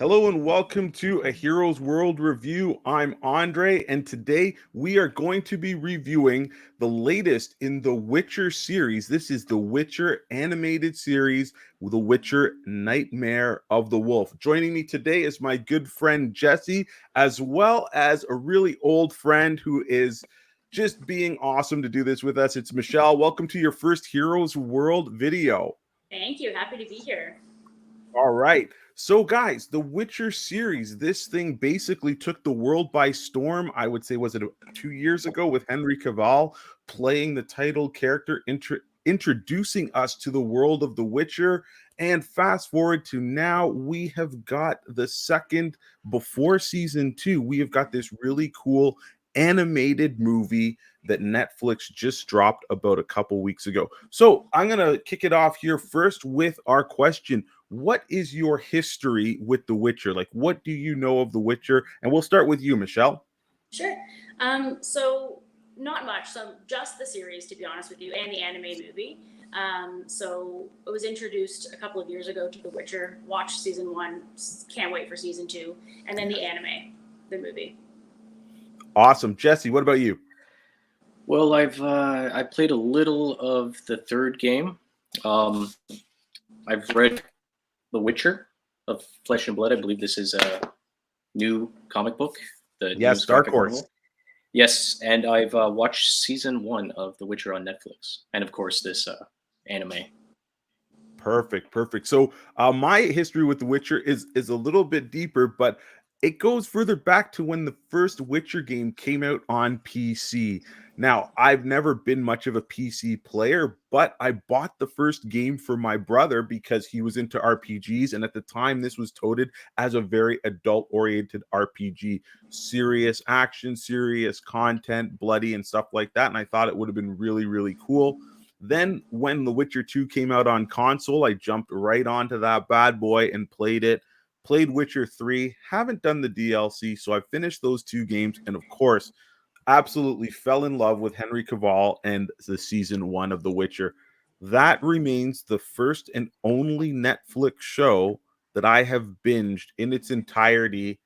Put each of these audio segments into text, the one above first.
Hello and welcome to a Heroes World review. I'm Andre, and today we are going to be reviewing the latest in the Witcher series. This is the Witcher animated series, The Witcher Nightmare of the Wolf. Joining me today is my good friend Jesse, as well as a really old friend who is just being awesome to do this with us. It's Michelle. Welcome to your first Heroes World video. Thank you. Happy to be here. All right. So, guys, the Witcher series, this thing basically took the world by storm. I would say, was it 2 years ago with Henry Cavill playing the title character, introducing us to the world of The Witcher. And fast forward to now, we have got the second, before season 2, we have got this really cool animated movie that Netflix just dropped about a couple weeks ago. So I'm going to kick it off here first with our question. What is your history with The Witcher? Like, what do you know of The Witcher? And we'll start with you, Michelle. Sure. So not much. So just the series, to be honest with you, and the anime movie. So it was introduced a couple of years ago to The Witcher. Watched season 1. Can't wait for season 2. And then the anime, the movie. Awesome. Jesse, what about you? Well, I played a little of the third game. I've read The Witcher of Flesh and Blood. I believe this is a new comic book. Yes, Dark Horse. Yes, and I've watched season 1 of The Witcher on Netflix, and of course this anime. Perfect. So my history with The Witcher is a little bit deeper, but it goes further back to when the first Witcher game came out on PC. Now, I've never been much of a PC player, but I bought the first game for my brother because he was into RPGs. And at the time, this was touted as a very adult-oriented RPG. Serious action, serious content, bloody and stuff like that. And I thought it would have been really, really cool. Then when The Witcher 2 came out on console, I jumped right onto that bad boy and played it. Played Witcher 3, haven't done the DLC, so I finished those 2 games, and of course, absolutely fell in love with Henry Cavill and the season 1 of The Witcher. That remains the first and only Netflix show that I have binged in its entirety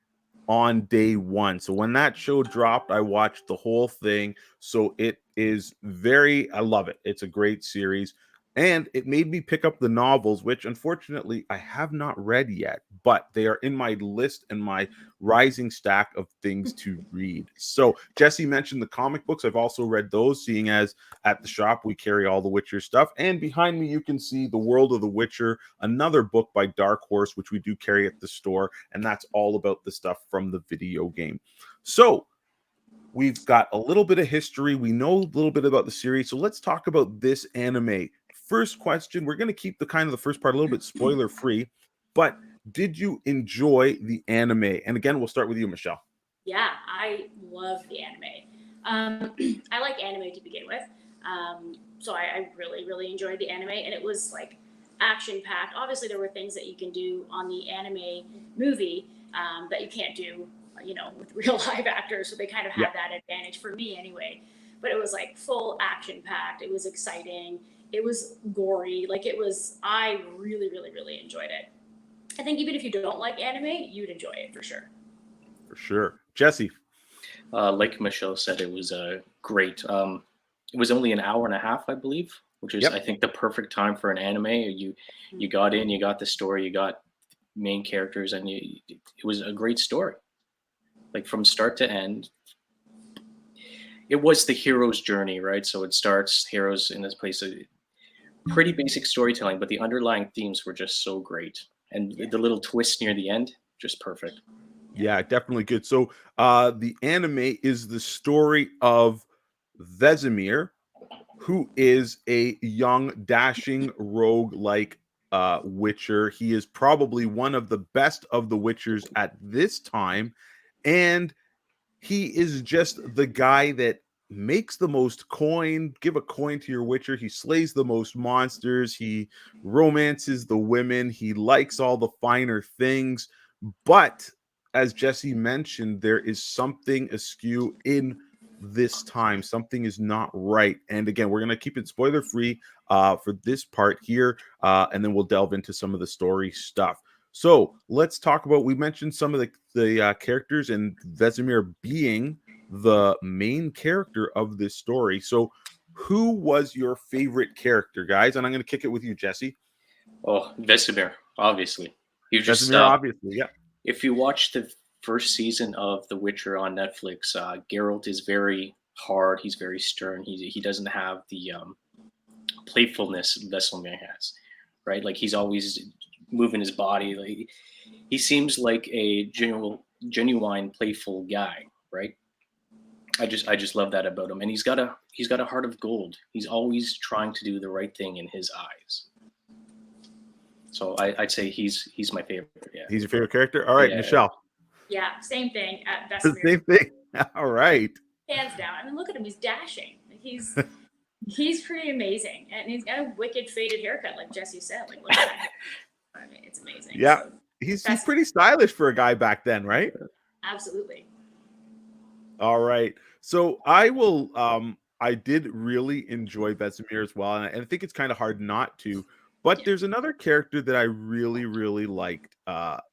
on day 1. So when that show dropped, I watched the whole thing. So it is I love it. It's a great series. And it made me pick up the novels, which unfortunately I have not read yet, but they are in my list and my rising stack of things to read. So Jesse mentioned the comic books. I've also read those, seeing as at the shop we carry all the Witcher stuff. And behind me, you can see The World of the Witcher, another book by Dark Horse, which we do carry at the store. And that's all about the stuff from the video game. So we've got a little bit of history. We know a little bit about the series. So let's talk about this anime. First question, we're going to keep the first part a little bit spoiler free, but did you enjoy the anime? And again, we'll start with you, Michelle. Yeah, I love the anime. I like anime to begin with. So I really, really enjoyed the anime, and it was like action-packed. Obviously, there were things that you can do on the anime movie that you can't do, with real live actors. So they kind of had that advantage for me anyway. But it was like full action-packed. It was exciting. It was gory. I really, really, really enjoyed it. I think even if you don't like anime, you'd enjoy it for sure. For sure. Jesse. Like Michelle said, it was great. It was only an hour and a half, I believe, which is, I think, the perfect time for an anime. You got in, you got the story, you got main characters, and it was a great story. Like from start to end. It was the hero's journey, right? So it starts heroes in this place. Pretty basic storytelling, but the underlying themes were just so great. And the little twist near the end, just perfect. Yeah, definitely good. So the anime is the story of Vesemir, who is a young, dashing, rogue-like Witcher. He is probably one of the best of the Witchers at this time. And he is just the guy that makes the most coin. Give a coin to your Witcher. He slays the most monsters. He romances the women. He likes all the finer things. But as Jesse mentioned, there is something askew in this time. Something is not right. And again, we're going to keep it spoiler free for this part here. And then we'll delve into some of the story stuff. So let's talk about. We mentioned some of the characters, and Vesemir being the main character of this story. So, who was your favorite character, guys? And I'm going to kick it with you, Jesse. Oh, Vesemir, obviously. You just Vesemir, obviously, yeah. If you watch the first season of The Witcher on Netflix, Geralt is very hard. He's very stern. He doesn't have the playfulness Vesemir has, right? Like he's always moving his body. Like he seems like a genuine playful guy, right? I just love that about him, and he's got a heart of gold. He's always trying to do the right thing in his eyes. So I'd say he's my favorite. Yeah, he's your favorite character. All right, yeah. Michelle. Yeah, same thing at Vesemir. Same thing. All right. Hands down. I mean, look at him. He's dashing. He's pretty amazing, and he's got a wicked faded haircut, like Jesse said. Like, look at that. I mean, it's amazing. Yeah, so, he's pretty stylish for a guy back then, right? Absolutely. All right. So I will. I did really enjoy Vesemir as well, and I think it's kind of hard not to. But there's another character that I really, really liked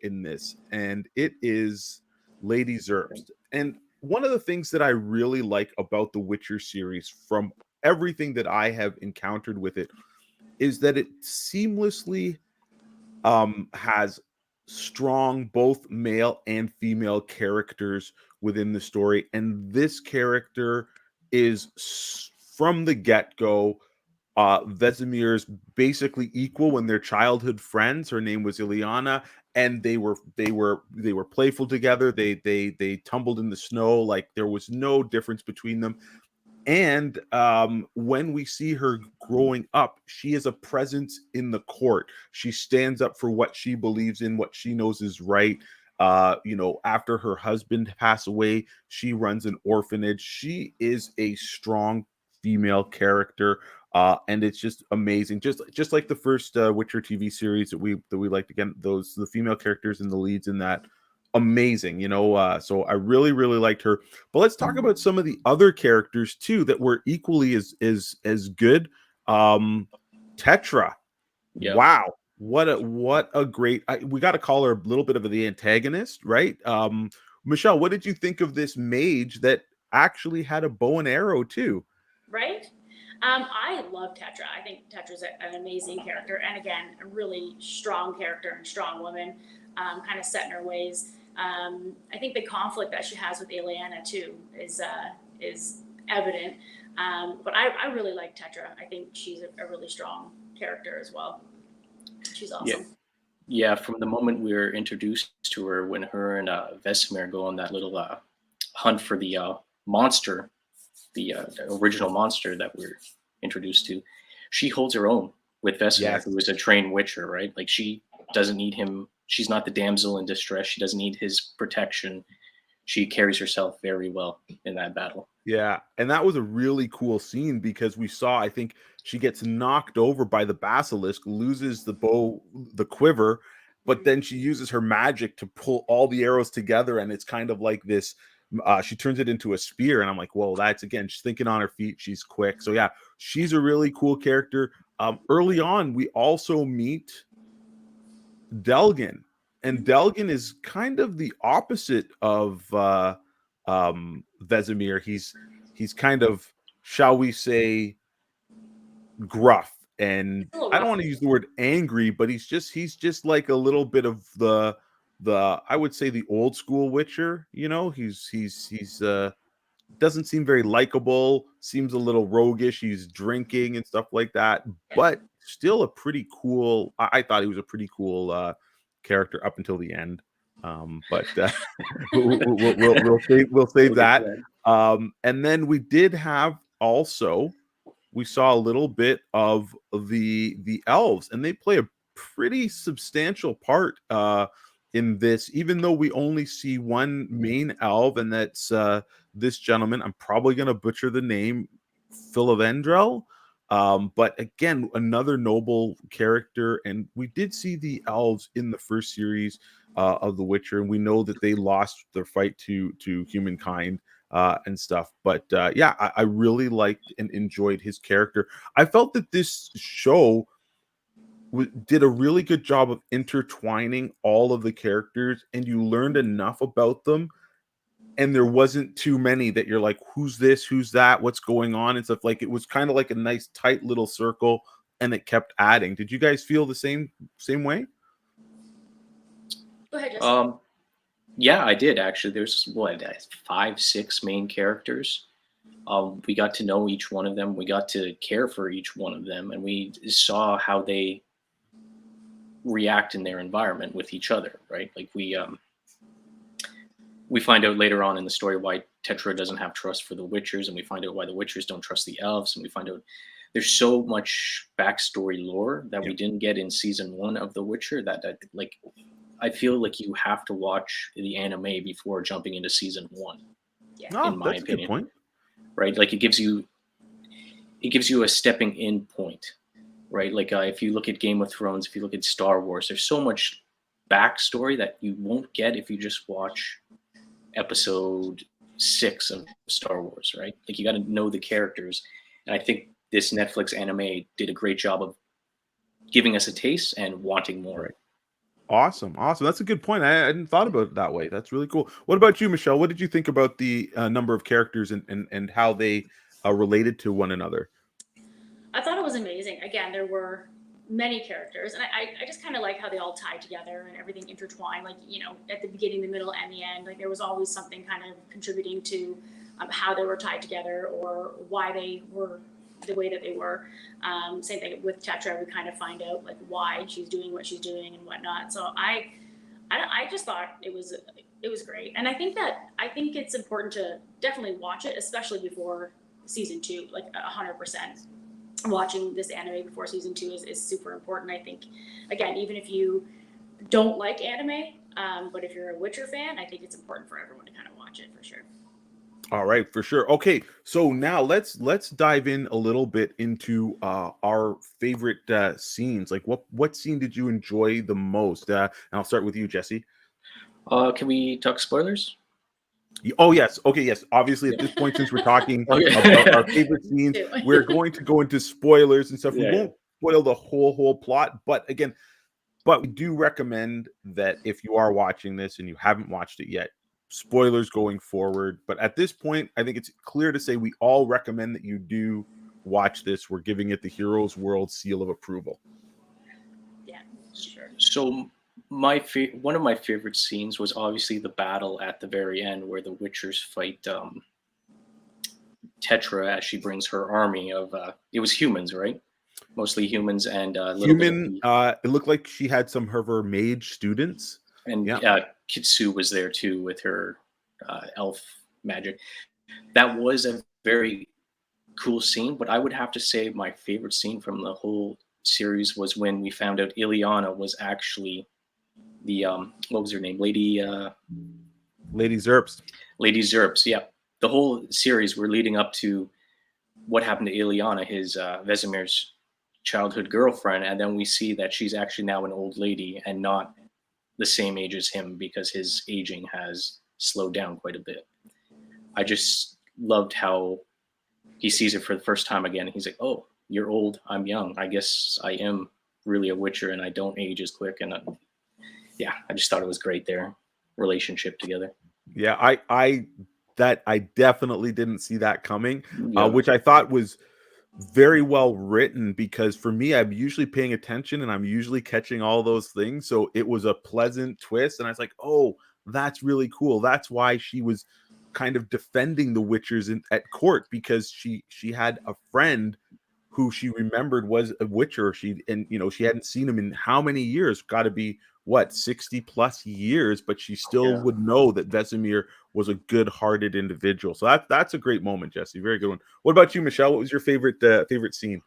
in this, and it is Lady Zerbst. And one of the things that I really like about the Witcher series, from everything that I have encountered with it, is that it seamlessly has strong both male and female characters within the story. And this character is, from the get-go, Vesemir's basically equal when they're childhood friends. Her name was Ileana, and they were playful together. They tumbled in the snow. Like, there was no difference between them. And when we see her growing up, she is a presence in the court. She stands up for what she believes in, what she knows is right. After her husband passed away, she runs an orphanage. She is a strong female character. And it's just amazing, just like the first Witcher TV series that we liked. Again, the female characters and the leads in that, amazing. So I really, really liked her. But let's talk about some of the other characters too that were equally as good. Tetra, yeah. Wow, what a great. We got to call her a little bit of the antagonist, right? Michelle, what did you think of this mage that actually had a bow and arrow too? Right. I love Tetra. I think Tetra's an amazing character, and again, a really strong character and strong woman, kind of set in her ways. I think the conflict that she has with Ileana too is evident. But I really like Tetra. I think she's a really strong character as well. She's awesome. Yeah. From the moment we were introduced to her, when her and Vesemir go on that little hunt for the monster. The original monster that we're introduced to, she holds her own with Vesemir, yes, who is a trained witcher, right? Like, she doesn't need him. She's not the damsel in distress. She doesn't need his protection. She carries herself very well in that battle. Yeah, and that was a really cool scene because we saw, I think she gets knocked over by the basilisk, loses the bow, the quiver, but then she uses her magic to pull all the arrows together, and it's kind of like this. She turns it into a spear, and I'm like, whoa, that's, again, she's thinking on her feet. She's quick. So yeah, she's a really cool character. Early on, we also meet Delgan, and Delgan is kind of the opposite of Vesemir. He's kind of, shall we say, gruff, and I don't want to use the word angry, but he's just like a little bit of the I would say the old school Witcher. He's doesn't seem very likable, seems a little roguish. He's drinking and stuff like that, but still a pretty cool. I thought he was a pretty cool character up until the end. But we'll save that. And then we did have also, we saw a little bit of the elves, and they play a pretty substantial part in this, even though we only see one main elf, and that's this gentleman. I'm probably going to butcher the name, Philavendrell. But again, another noble character. And we did see the elves in the first series of The Witcher, and we know that they lost their fight to humankind and stuff. But yeah, I really liked and enjoyed his character. I felt that this show did a really good job of intertwining all of the characters, and you learned enough about them, and there wasn't too many that you're like, who's this, who's that, what's going on, and stuff. Like, it was kind of like a nice tight little circle, and it kept adding. Did you guys feel the same way? Go ahead, Justin. Yeah, I did actually. There's 5, 6 main characters. We got to know each one of them. We got to care for each one of them, and we saw how they react in their environment with each other, right? Like we find out later on in the story why Tetra doesn't have trust for the Witchers, and we find out why the Witchers don't trust the elves, and we find out there's so much backstory lore that we didn't get in season 1 of The Witcher that like I feel like you have to watch the anime before jumping into season 1. Yeah. In my That's opinion. a good point. Right? Like it gives you a stepping in point, right? Like if you look at Game of Thrones, if you look at Star Wars, there's so much backstory that you won't get if you just watch episode 6 of Star Wars, right? Like you got to know the characters, and I think this Netflix anime did a great job of giving us a taste and wanting more. Awesome. That's a good point. I hadn't thought about it that way. That's really cool. What about you, Michelle? What did you think about the number of characters and how they related to one another? I thought it was amazing. Again, there were many characters, and I just kind of like how they all tied together and everything intertwined. Like, you know, at the beginning, the middle, and the end, like there was always something kind of contributing to how they were tied together or why they were the way that they were. Same thing with Tetra. We kind of find out like why she's doing what she's doing and whatnot. So I just thought it was great, and I think it's important to definitely watch it, especially before season 2. Like 100%, watching this anime before season 2 is super important. I think, again, even if you don't like anime, but if you're a Witcher fan, I think it's important for everyone to kind of watch it for sure. All right, for sure. Okay, so now let's dive in a little bit into our favorite scenes. Like, what scene did you enjoy the most? And I'll start with you, Jesse. Can we talk spoilers? Oh yes. Okay, yes. Obviously, at this point, since we're talking Okay. about our favorite scenes, we're going to go into spoilers and stuff. We won't spoil the whole plot, but we do recommend that if you are watching this and you haven't watched it yet, spoilers going forward. But at this point, I think it's clear to say we all recommend that you do watch this. We're giving it the Heroes World seal of approval. Yeah, sure. So one of my favorite scenes was obviously the battle at the very end where the Witchers fight Tetra as she brings her army of it was humans, right? Mostly humans and human. It looked like she had some of her mage students. And Kitsu was there too with her elf magic. That was a very cool scene, but I would have to say my favorite scene from the whole series was when we found out Ileana was actually the what was her name? Lady Zerps. Lady Zerps, yeah. The whole series we're leading up to what happened to Ileana, his Vesemir's childhood girlfriend, and then we see that she's actually now an old lady and not the same age as him because his aging has slowed down quite a bit. I just loved how he sees it for the first time again. He's like, "Oh, you're old. I'm young. I guess I am really a Witcher, and I don't age as quick." And I just thought it was great their relationship together. Yeah, I definitely didn't see that coming, which I thought was very well written, because for me, I'm usually paying attention and I'm usually catching all those things. So it was a pleasant twist, and I was like, "Oh, that's really cool." That's why she was kind of defending the Witchers at court, because she had a friend who she remembered was a Witcher. She hadn't seen him in how many years? Got to be 60 plus years, but she still would know that Vesemir was a good-hearted individual. So that's a great moment, Jesse. Very good one. What about you, Michelle? What was your favorite scene?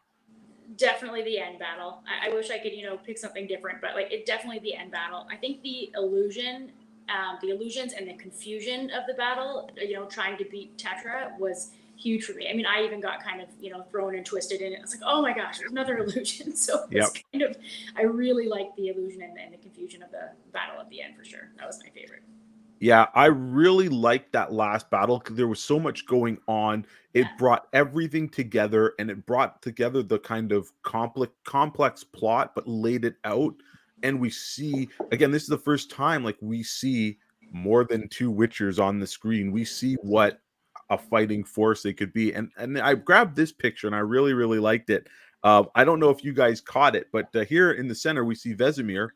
Definitely the end battle. I wish I could, pick something different, but definitely the end battle. I think the illusions and the confusion of the battle, trying to beat Tetra was huge for me. I mean, I even got kind of, thrown and twisted in it. It's like, oh my gosh, there's another illusion. So it's kind of, I really liked the illusion and the confusion of the battle at the end for sure. That was my favorite. Yeah, I really liked that last battle because there was so much going on. Yeah. It brought everything together, and it brought together the kind of complex plot, but laid it out. And we see again, this is the first time like we see more than two Witchers on the screen. We see what a fighting force they could be. And I grabbed this picture and I really really liked it. I don't know if you guys caught it, but here in the center we see Vesemir,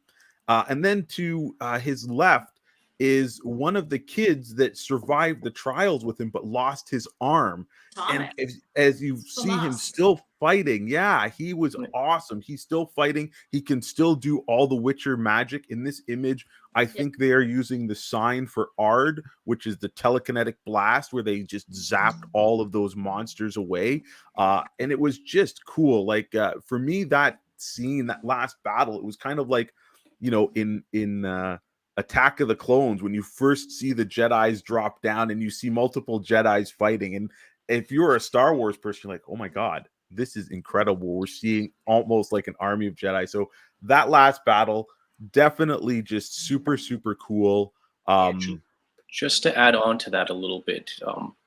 and then to his left is one of the kids that survived the trials with him but lost his arm. And Thomas. as you see him Tomas. still fighting, yeah, he was awesome. He's still fighting. He can still do all the Witcher magic. In this image, I think they are using the sign for Ard, which is the telekinetic blast, where they just zapped all of those monsters away. And it was just cool. Like for me, that scene, that last battle, it was kind of like, in Attack of the Clones, when you first see the Jedis drop down and you see multiple Jedis fighting. And if you're a Star Wars person, you're like, oh my God, this is incredible. We're seeing almost like an army of Jedi. So that last battle, definitely just super, super cool. Just to add on to that a little bit,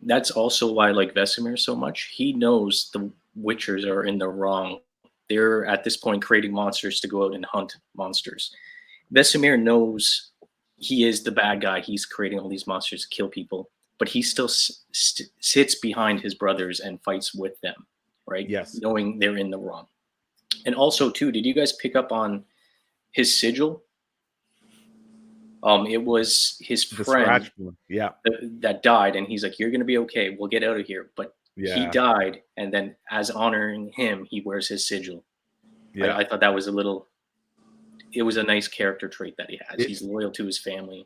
that's also why I like Vesemir so much. He knows the Witchers are in the wrong. They're at this point creating monsters to go out and hunt monsters. Vesemir knows he is the bad guy. He's creating all these monsters to kill people, but he still sits behind his brothers and fights with them, right? Yes. Knowing they're in the wrong. And also, too, did you guys pick up on his sigil? It was his friend that died, and he's like, "You're gonna be okay. We'll get out of here." But he died, and then as honoring him, he wears his sigil. Yeah, I thought that was it was a nice character trait that he has. He's loyal to his family.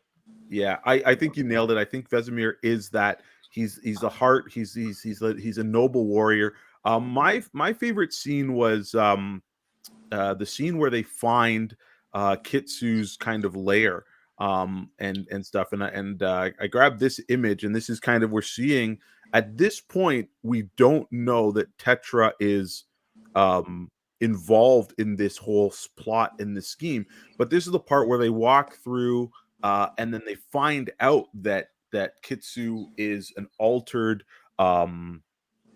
Yeah, I think you nailed it. I think Vesemir is that. He's a heart. He's a noble warrior. My favorite scene was the scene where they find Kitsu's kind of lair, and stuff. And I grabbed this image, and this is kind of, we're seeing at this point, we don't know that Tetra is involved in this whole plot, in this scheme. But this is the part where they walk through, and then they find out that Kitsu is an altered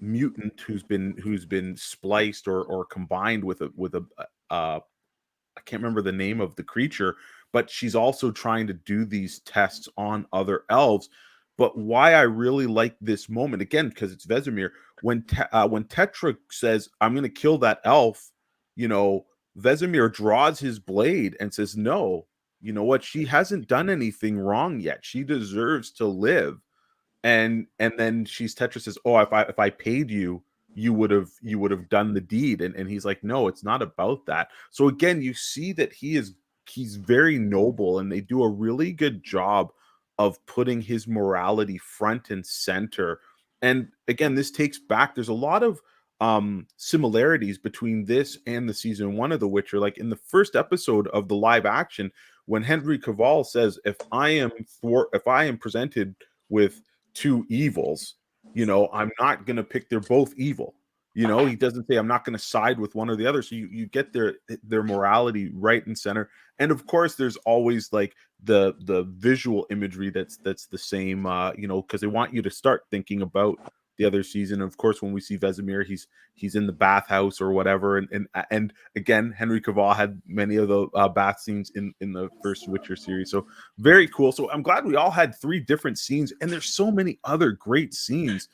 mutant who's been spliced or combined with a I can't remember the name of the creature, but she's also trying to do these tests on other elves. But why I really like this moment, again, because it's Vesemir, when Tetra says, "I'm going to kill that elf," Vesemir draws his blade and says, "No, you know what? She hasn't done anything wrong yet. She deserves to live." And then Tetra says, "Oh, if I paid you, you would have done the deed." And he's like, "No, it's not about that." So again, you see that he's very noble, and they do a really good job of putting his morality front and center. And again, this takes back, there's a lot of similarities between this and the season 1 of The Witcher. Like in the first episode of the live action, when Henry Cavill says, if I am presented with two evils, I'm not going to pick, they're both evil. He doesn't say I'm not going to side with one or the other. So you get their morality right and center. And of course, there's always like the visual imagery that's the same, because they want you to start thinking about the other season. Of course, when we see Vesemir, he's in the bathhouse or whatever. And again, Henry Cavill had many of the bath scenes in the first Witcher series. So very cool. So I'm glad we all had 3 different scenes, and there's so many other great scenes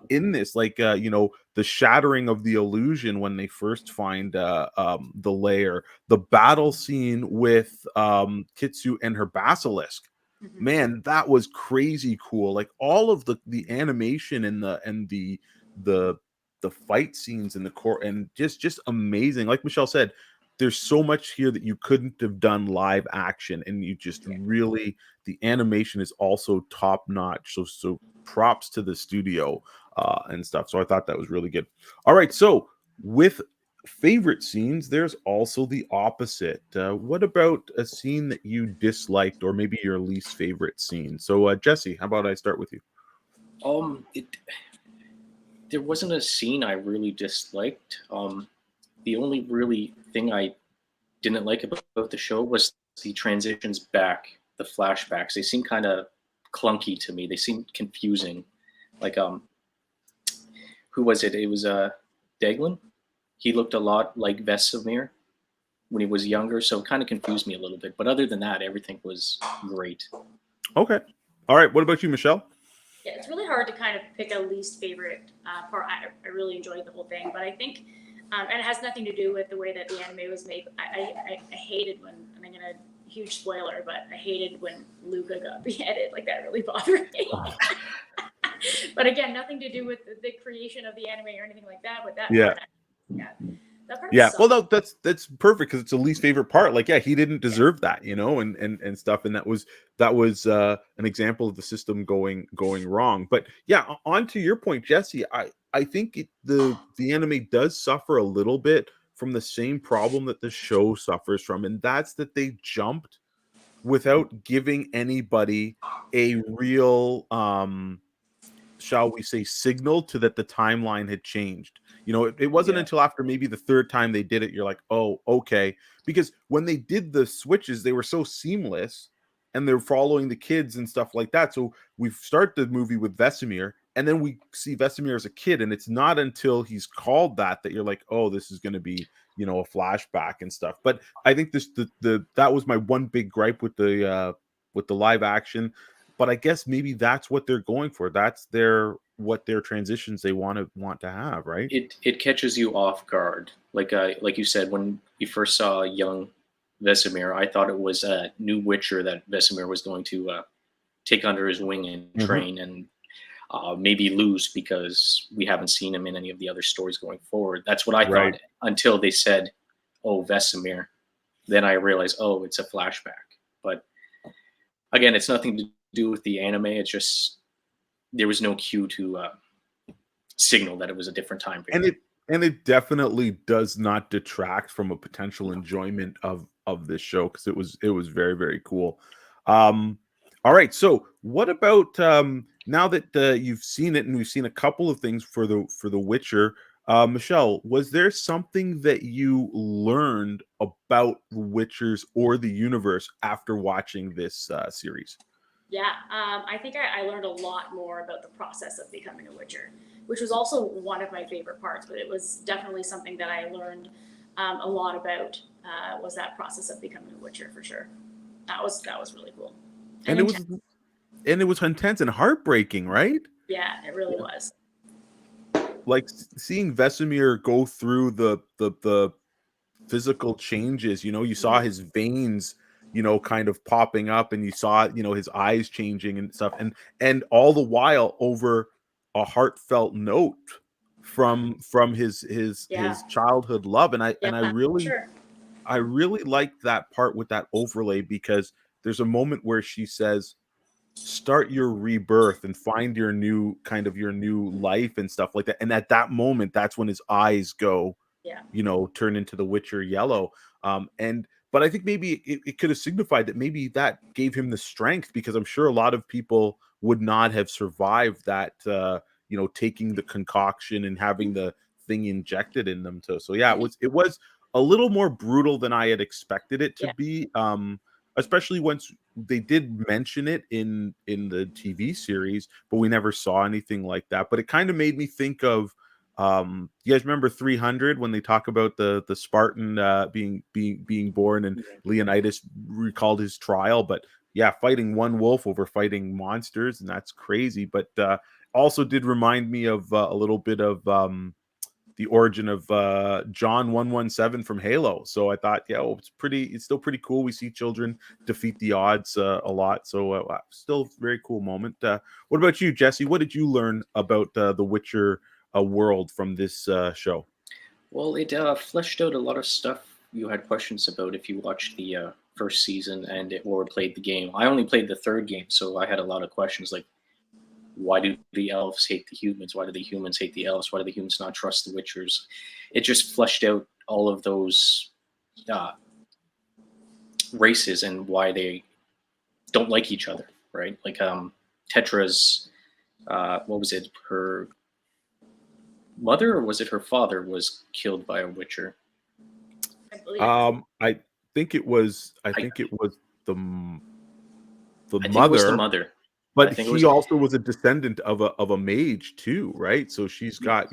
in this, like the shattering of the illusion when they first find the lair, the battle scene with Kitsu and her basilisk. Man, that was crazy cool. Like all of the animation and the fight scenes in the core, and just amazing. Like Michelle said, there's so much here that you couldn't have done live action, and you just really, the animation is also top notch. So props to the studio and stuff. So I thought that was really good. All right, so with favorite scenes, there's also the opposite. What about a scene that you disliked, or maybe your least favorite scene? So Jesse, how about I start with you? There wasn't a scene I really disliked. The only really thing I didn't like about the show was the transitions back the flashbacks. They seem kind of clunky to me. They seem confusing. Like who was it? It was Delgan. He looked a lot like Vesemir when he was younger, so it kind of confused me a little bit. But other than that, everything was great. Okay. All right. What about you, Michelle? Yeah, it's really hard to kind of pick a least favorite part. I really enjoyed the whole thing, but I think, and it has nothing to do with the way that the anime was made. I hated when, and I'm gonna huge spoiler, but I hated when Luca got beheaded. Like that really bothered me. But again, nothing to do with the creation of the anime or anything like that. But that part, that part. Yeah, well, no, that's perfect because it's the least favorite part. Like, yeah, he didn't deserve that, and stuff, and that was an example of the system going wrong. But yeah, on to your point, Jesse, I think the anime does suffer a little bit from the same problem that the show suffers from, and that's that they jumped without giving anybody a real shall we say, signal to that the timeline had changed. It wasn't until after maybe the third time they did it, you're like, oh, okay. Because when they did the switches, they were so seamless and they're following the kids and stuff like that. So we start the movie with Vesemir, and then we see Vesemir as a kid, and it's not until he's called that you're like, oh, this is going to be, a flashback and stuff. But I think that was my one big gripe with the live action. But I guess maybe that's what they're going for. That's what their transitions they want to have, right? It catches you off guard. Like you said, when you first saw young Vesemir, I thought it was a new Witcher that Vesemir was going to take under his wing and train, and maybe lose because we haven't seen him in any of the other stories going forward. That's what I thought until they said, "Oh, Vesemir." Then I realized, oh, it's a flashback. But again, it's nothing to do with the anime. It's just there was no cue to signal that it was a different time period. And it definitely does not detract from a potential enjoyment of this show, because it was very, very cool. All right, so what about now that you've seen it and we've seen a couple of things for the Witcher, Michelle, was there something that you learned about the Witchers or the universe after watching this series? Yeah, I think I learned a lot more about the process of becoming a Witcher, which was also one of my favorite parts. But it was definitely something that I learned a lot about. Was that process of becoming a Witcher for sure? That was really cool. And it was intense and heartbreaking, right? Yeah, it really was. Like seeing Vesemir go through the physical changes, you saw his veins, kind of popping up, and you saw, his eyes changing and stuff, and all the while over a heartfelt note from his childhood love. And I really liked that part with that overlay, because there's a moment where she says, start your rebirth and find your new life and stuff like that. And at that moment, that's when his eyes go, turn into the Witcher yellow. But I think maybe it could have signified that maybe that gave him the strength, because I'm sure a lot of people would not have survived that, taking the concoction and having the thing injected in them too. So yeah, it was a little more brutal than I had expected it to be. Especially once they did mention it in the TV series, but we never saw anything like that. But it kind of made me think of, you guys remember 300 when they talk about the Spartan being born, and Leonidas recalled his trial. But yeah, fighting one wolf over fighting monsters, and that's crazy. But also did remind me of a little bit of the origin of John 117 from Halo. So I thought, it's still pretty cool. We see children defeat the odds a lot. So still very cool moment. What about you, Jesse? What did you learn about the Witcher world from this show? Well, it fleshed out a lot of stuff you had questions about if you watched the first season or played the game. I only played the third game, so I had a lot of questions like, why do the elves hate the humans? Why do the humans hate the elves? Why do the humans not trust the Witchers? It just fleshed out all of those races and why they don't like each other, right? Like Tetra's, what was it? Her mother, or was it her father, was killed by a Witcher? I believe. I think it was the the I think it was the mother, mother. I but think it he was, also was a descendant of a mage too, right? So she's got,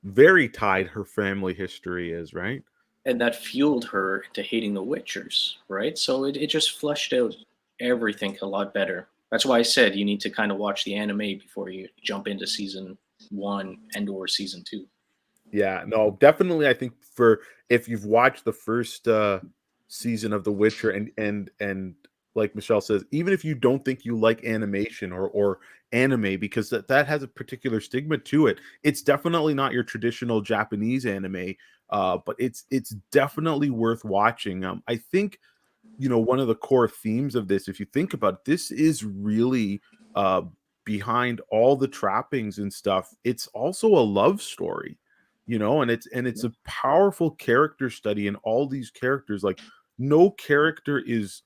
very tied her family history is, right? and that fueled her to hating the Witchers, right? So it just fleshed out everything a lot better. That's why I said you need to kind of watch the anime before you jump into season 1 and or season 2. Yeah, no, definitely. I think for if you've watched the first season of The Witcher, and like Michelle says, even if you don't think you like animation or anime, because that has a particular stigma to it, it's definitely not your traditional Japanese anime. But it's definitely worth watching. I think one of the core themes of this, if you think about it, this is really uh behind all the trappings and stuff, it's also a love story, and it's a powerful character study in all these characters. Like, no character is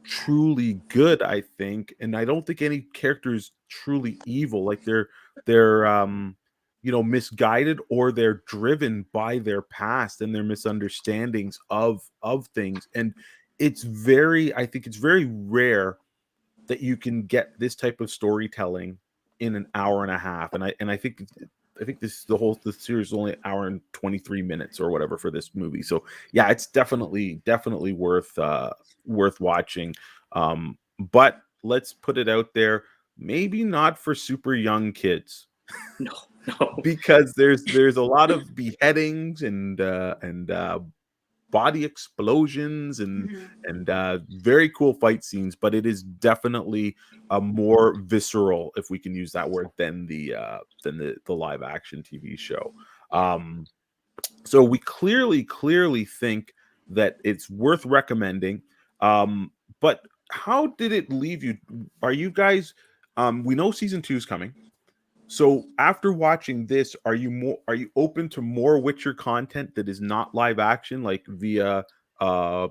truly good, I think, and I don't think any character is truly evil. Like, they're misguided, or they're driven by their past and their misunderstandings of things. And I think it's very rare that you can get this type of storytelling in an hour and a half. And I think the series is only an hour and 23 minutes or whatever for this movie. So yeah, it's definitely worth watching. But let's put it out there, maybe not for super young kids, No, no. because there's a lot of beheadings and body explosions and Mhm. very cool fight scenes, but it is definitely a more visceral, if we can use that word, than the live action TV show. So we clearly think that it's worth recommending. But how did it leave you? Are you guys? We know season 2 is coming. So after watching this, are you open to more Witcher content that is not live action, like via uh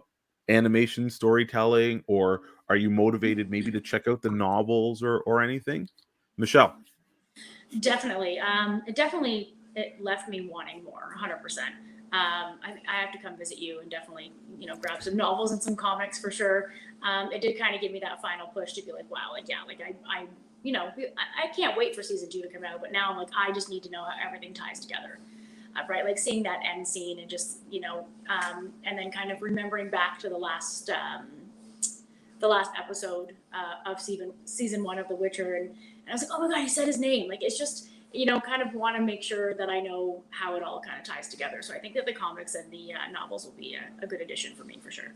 animation storytelling, or are you motivated maybe to check out the novels or anything? Michelle. Definitely. It left me wanting more, 100%. I have to come visit you and definitely, grab some novels and some comics for sure. It did kind of give me that final push to be like, wow, like, yeah, like I can't wait for season 2 to come out, but now I'm like, I just need to know how everything ties together. Right. Like seeing that end scene and just, and then kind of remembering back to the last episode of season 1 of The Witcher, and I was like, oh my god, he said his name. Like, it's just, kind of want to make sure that I know how it all kind of ties together. So I think that the comics and the novels will be a good addition for me for sure.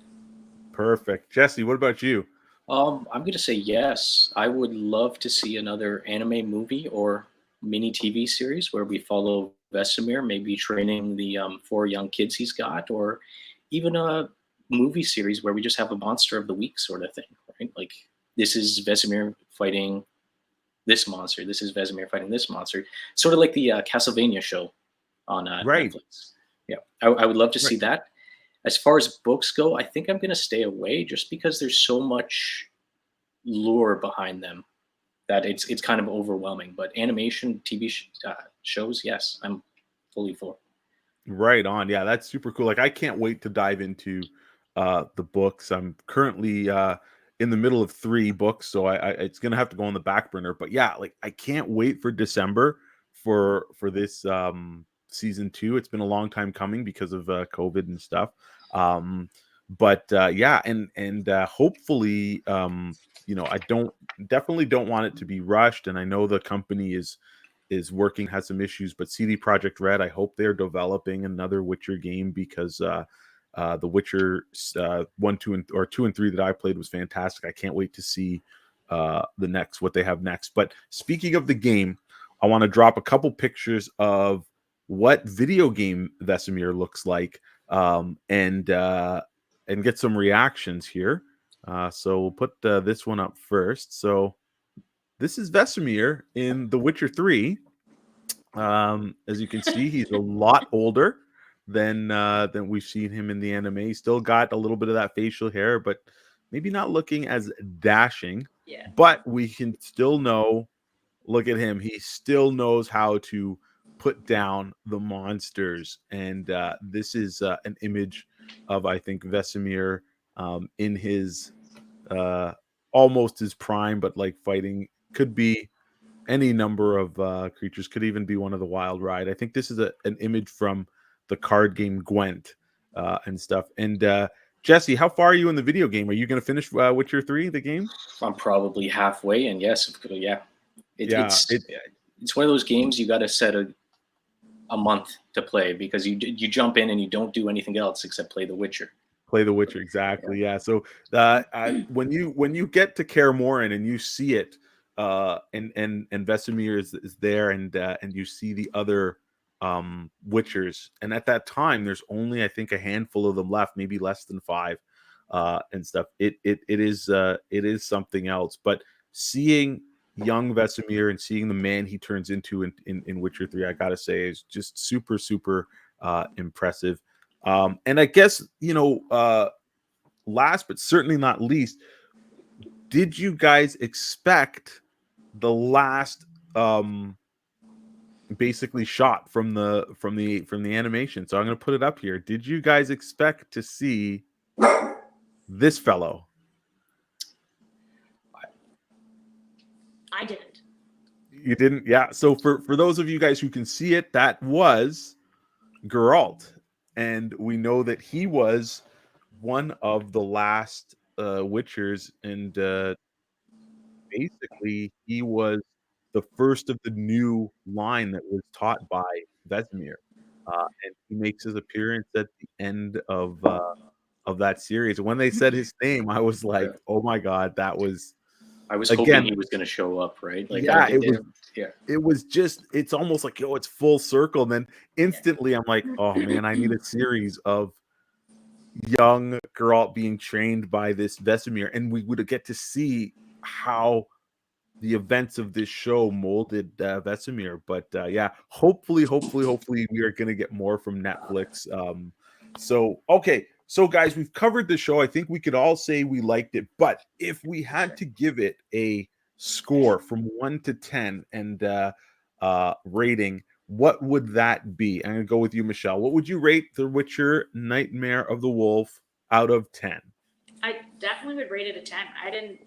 Perfect. Jesse, what about you? I'm gonna say yes. I would love to see another anime movie or mini TV series where we follow Vesemir, maybe training the 4 young kids he's got, or even a movie series where we just have a monster of the week sort of thing, right? Like, this is Vesemir fighting this monster. This is Vesemir fighting this monster. Sort of like the Castlevania show on Right. Netflix. Yeah, I would love to Right. see that. As far as books go, I think I'm going to stay away just because there's so much lure behind them that it's kind of overwhelming. But animation, TV shows, yes, I'm fully for. Right on. Yeah, that's super cool. Like, I can't wait to dive into the books. I'm currently in the middle of 3 books, so I it's gonna have to go on the back burner. But yeah, like, I can't wait for December for this season 2. It's been a long time coming because of COVID and stuff. But yeah, and hopefully, I definitely don't want it to be rushed, and I know the company is working, has some issues, but CD Projekt Red, I hope they're developing another Witcher game, because the Witcher 1, 2, or 2 and 3 that I played was fantastic. I can't wait to see what they have next. But speaking of the game, I want to drop a couple pictures of what video game Vesemir looks like, and get some reactions here. So we'll put this one up first. So this is Vesemir in The Witcher 3. As you can see, he's a lot older than we've seen him in the anime. He's still got a little bit of that facial hair, but maybe not looking as dashing. Yeah. But we can still know, look at him. He still knows how to put down the monsters. And this is an image of, I think, Vesemir in his almost his prime, but like fighting could be any number of creatures, could even be one of the Wild Ride. I think this is an image from the card game Gwent and stuff. And Jesse, how far are you in the video game? Are you going to finish Witcher 3, the game? I'm probably halfway, and yes, it's one of those games you got to set a month to play, because you jump in and you don't do anything else except play The Witcher. Play The Witcher, exactly. Yeah. So when you get to Kaer Morhen and you see it, and Vesemir is there, and you see the other Witchers, and at that time there's only, I think, a handful of them left, maybe less than 5, and stuff. It is something else. But seeing young Vesemir and seeing the man he turns into in Witcher 3, I gotta say, is just super impressive. And I guess, last but certainly not least, did you guys expect the last basically shot from the animation? So I'm going to put it up here. Did you guys expect to see this fellow? I didn't. You didn't? Yeah. So for those of you guys who can see it, that was Geralt. And we know that he was one of the last Witchers, and basically he was the first of the new line that was taught by Vesemir, and he makes his appearance at the end of that series. When they said his name, I was like, "Oh my god, that was." I was hoping he was going to show up, right? Like, yeah, it was just, it's almost like, it's full circle. And then instantly I'm like, oh man, I need a series of young Geralt being trained by this Vesemir, and we would get to see how the events of this show molded Vesemir. But yeah, hopefully we are going to get more from Netflix. So guys, we've covered the show. I think we could all say we liked it, but if we had to give it a score from 1 to 10 and rating, what would that be? I'm going to go with you, Michelle. What would you rate The Witcher Nightmare of the Wolf out of 10? I definitely would rate it a 10.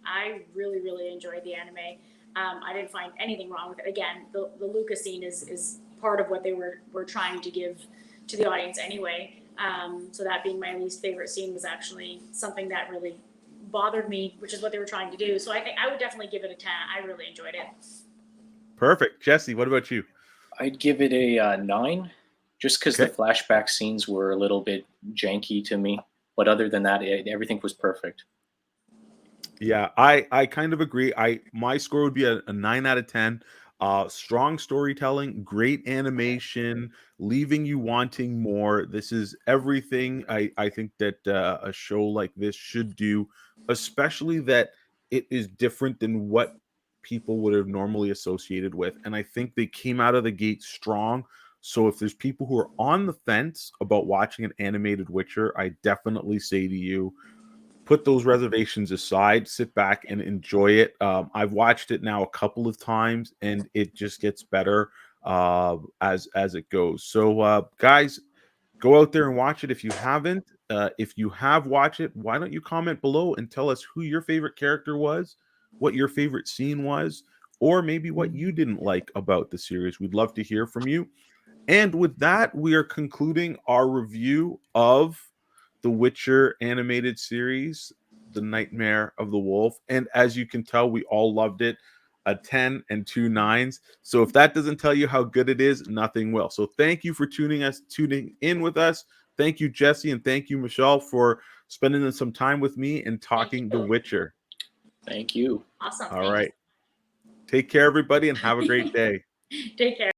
I really enjoyed the anime. I didn't find anything wrong with it. Again, the Luca scene is part of what they were trying to give to the audience anyway. So that being my least favorite scene was actually something that really bothered me, which is what they were trying to do. So I think I would definitely give it a 10. I really enjoyed it. Perfect. Jesse, what about you? I'd give it a 9, just because the flashback scenes were a little bit janky to me. But other than that, everything was perfect. Yeah, I kind of agree. My score would be a 9 out of 10. Strong storytelling, great animation, leaving you wanting more. This is everything I think that a show like this should do, especially that it is different than what people would have normally associated with. And I think they came out of the gate strong. So if there's people who are on the fence about watching an animated Witcher, I definitely say to you, put those reservations aside, sit back and enjoy it. I've watched it now a couple of times, and it just gets better as it goes. So, guys, go out there and watch it if you haven't. If you have watched it, why don't you comment below and tell us who your favorite character was, what your favorite scene was, or maybe what you didn't like about the series. We'd love to hear from you. And with that, we are concluding our review of the Witcher animated series, The Nightmare of the Wolf. And as you can tell, we all loved it. A 10 and 2 9s. So if that doesn't tell you how good it is, nothing will. So thank you for tuning in with us. Thank you, Jesse, and thank you, Michelle, for spending some time with me and talking The Witcher. Thank you. Awesome. All right. Take care, everybody, and have a great day. Take care.